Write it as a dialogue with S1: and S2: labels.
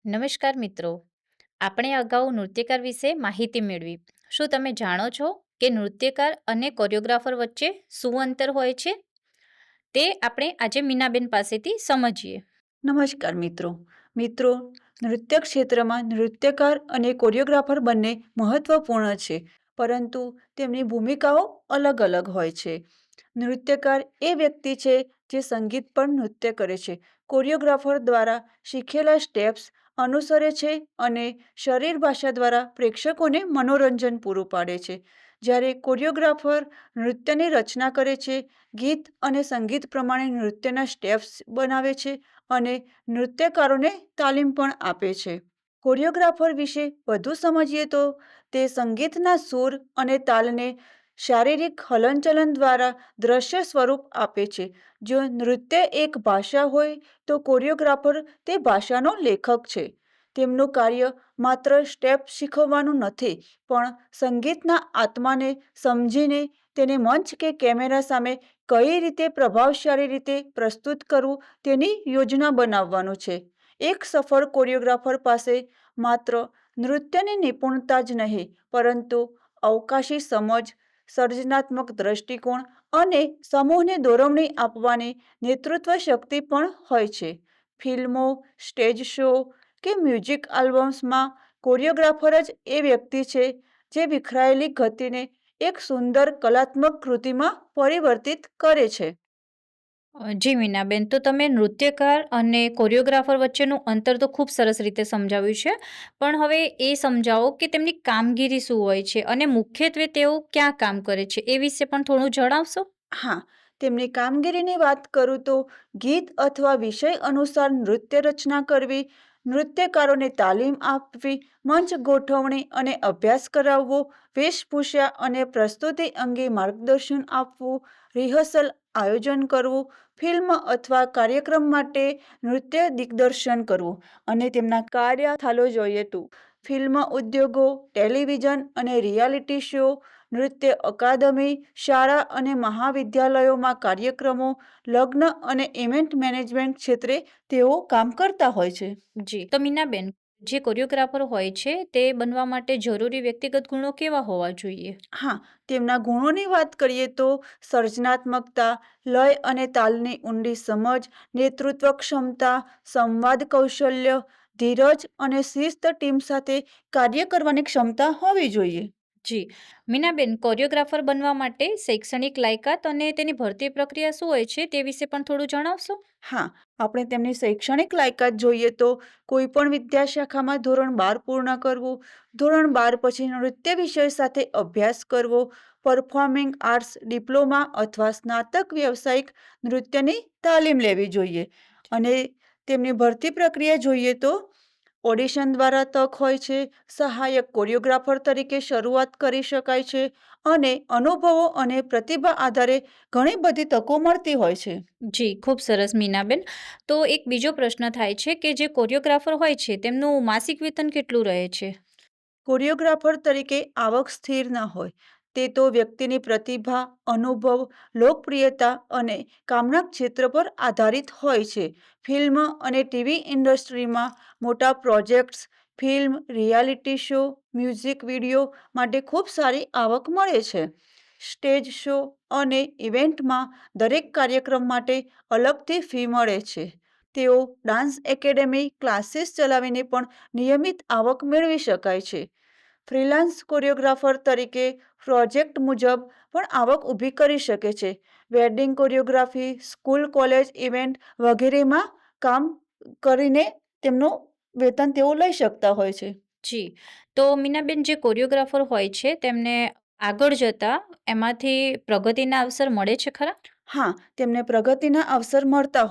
S1: નમસ્કાર મિત્રો, આપણે અગાઉ નૃત્યકાર વિશે માહિતી મેળવી. શું તમે જાણો છો કે નૃત્યકાર અને કોરિયોગ્રાફર વચ્ચે શું અંતર હોય છે? તે આપણે આજે મીનાબેન પાસેથી સમજીએ.
S2: નમસ્કાર મિત્રો. મિત્રો, નૃત્ય ક્ષેત્રમાં નૃત્યકાર અને કોરિયોગ્રાફર બંને મહત્વપૂર્ણ છે, પરંતુ તેમની ભૂમિકાઓ અલગ અલગ હોય છે. નૃત્યકાર એ વ્યક્તિ છે જે સંગીત પર નૃત્ય કરે છે. કોરિયોગ્રાફર દ્વારા શીખેલા સ્ટેપ્સ અનુસરે છે અને શરીર ભાષા દ્વારા પ્રેક્ષકોને મનોરંજન પૂરું પાડે છે. જ્યારે કોરિયોગ્રાફર નૃત્યની રચના કરે છે, ગીત અને સંગીત પ્રમાણે નૃત્યના સ્ટેપ્સ બનાવે છે અને નૃત્યકારોને તાલીમ પણ આપે છે. કોરિયોગ્રાફર વિશે વધુ સમજીએ તો તે સંગીતના સૂર અને તાલને શારીરિક હલનચલન દ્વારા દ્રશ્ય સ્વરૂપ આપે છે. જો નૃત્ય એક ભાષા હોય તો કોરિયોગ્રાફર તે ભાષાનો લેખક છે. તેમનું કાર્ય માત્ર સ્ટેપ શીખવવાનું નથી, પણ સંગીતના આત્માને સમજીને તેને મંચ કે કેમેરા સામે કઈ રીતે પ્રભાવશાળી રીતે પ્રસ્તુત કરવું તેની યોજના બનાવવાનું છે. એક સફળ કોરિયોગ્રાફર પાસે માત્ર નૃત્યની નિપુણતા જ નહીં, પરંતુ અવકાશી સમજ, સર્જનાત્મક દ્રષ્ટિકોણ અને સમૂહને દોરવણી આપવાની નેતૃત્વ શક્તિ પણ હોય છે. ફિલ્મો, સ્ટેજ શો કે મ્યુઝિક આલ્બમ્સમાં કોરિયોગ્રાફર જ એ વ્યક્તિ છે જે વિખરાયેલી ગતિને એક સુંદર કલાત્મક કૃતિમાં પરિવર્તિત કરે છે.
S1: જી મીનાબેન, તો તમે નૃત્યકાર અને કોરિયોગ્રાફર વચ્ચેનું અંતર તો ખૂબ સરસ રીતે સમજાવ્યું છે. પણ હવે એ સમજાવો કે તેમની કામગીરી શું હોય છે અને મુખ્યત્વે તેઓ ક્યાં કામ કરે છે, એ વિશે પણ થોડું જણાવશો?
S2: હા, તેમની કામગીરીની વાત કરું તો ગીત અથવા વિષય અનુસાર નૃત્ય રચના કરવી, નૃત્યકારોને તાલીમ આપવી, મંચ ગોઠવણી અને અભ્યાસ કરાવવો, વેશભૂષા અને પ્રસ્તુતિ અંગે માર્ગદર્શન આપવું, રિહર્સલ આયોજન કરવું, ફિલ્મ અથવા કાર્યક્રમ માટે નૃત્ય દિગ્દર્શન કરવું. અને તેમના કાર્યસ્થળો જોઈએ તો ફિલ્મ ઉદ્યોગો, ટેલિવિઝન અને રિયાલિટી શો, નૃત્ય અકાદમી, શાળા અને મહાવિદ્યાલયોમાં કાર્યક્રમો, લગ્ન અને ઇવેન્ટ મેનેજમેન્ટ ક્ષેત્રે તેઓ કામ કરતા હોય છે.
S1: જી, તો મીનાબેન, જે કોરિયોગ્રાફર હોય છે તે બનવા માટે જરૂરી વ્યક્તિગત ગુણો કેવા હોવા જોઈએ?
S2: હા, તેમના ગુણોની વાત કરીએ તો સર્જનાત્મકતા, લય અને તાલની ઊંડી સમજ, નેતૃત્વ ક્ષમતા, સંવાદ કૌશલ્ય, ધીરજ અને શિસ્ત, ટીમ સાથે કાર્ય કરવાની ક્ષમતા હોવી જોઈએ.
S1: જી, મીનાબેન, કોરિયોગ્રાફર બનવા માટે શૈક્ષણિક લાયકાત અને તેની ભરતી પ્રક્રિયા શું હોય છે, તે વિશે પણ થોડું જણાવશો?
S2: હા, આપણે તેમની શૈક્ષણિક લાયકાત જોઈએ તો કોઈ પણ વિદ્યાશાખામાં ધોરણ 12 પૂર્ણ કરવું, ધોરણ 12 પછી નૃત્ય વિષય સાથે અભ્યાસ કરવો, પરફોર્મિંગ આર્ટ્સ ડિપ્લોમા અથવા સ્નાતક વ્યવસાયિક નૃત્યની તાલીમ લેવી જોઈએ. અને તેમની ભરતી પ્રક્રિયા જોઈએ તો ઓડિશન દ્વારા તક હોય છે, સહાયક કોરિયોગ્રાફર તરીકે શરૂઆત કરી શકાય છે અને અનુભવો અને પ્રતિભા આધારે ઘણી બધી તકો મળતી હોય છે.
S1: જી, ખૂબ સરસ મીનાબેન. તો એક બીજો પ્રશ્ન થાય છે કે જે કોરિયોગ્રાફર હોય છે તેમનું માસિક વેતન કેટલું રહે છે?
S2: કોરિયોગ્રાફર તરીકે આવક સ્થિર ન હોય. તે તો વ્યક્તિની પ્રતિભા, અનુભવ, લોકપ્રિયતા અને કામના ક્ષેત્ર પર આધારિત હોય છે. ફિલ્મ અને ટીવી ઇન્ડસ્ટ્રીમાં મોટા projects, film, reality show, music video માટે ખૂબ સારી આવક મળે છે. સ્ટેજ શો અને ઇવેન્ટમાં દરેક કાર્યક્રમ માટે અલગથી ફી મળે છે. તેઓ ડાન્સ એકેડેમી, ક્લાસીસ ચલાવીને પણ નિયમિત આવક મેળવી શકાય છે. ફ્રીલાન્સ કોરિયોગ્રાફર તરીકે પ્રોજેક્ટ મુજબ પણ આવક ઊભી કરી શકે છે. Wedding choreography, school, college event વગેરેમાં કામ કરીને તેમનું વેતન તેઓ લઈ શકતા હોય છે.
S1: જી, તો મીનાબેન, જે કોરિયોગ્રાફર હોય છે તેમને આગળ જતા એમાંથી પ્રગતિના અવસર મળે છે ખરા?
S2: હા, તેમને પ્રગતિના અવસર મળતા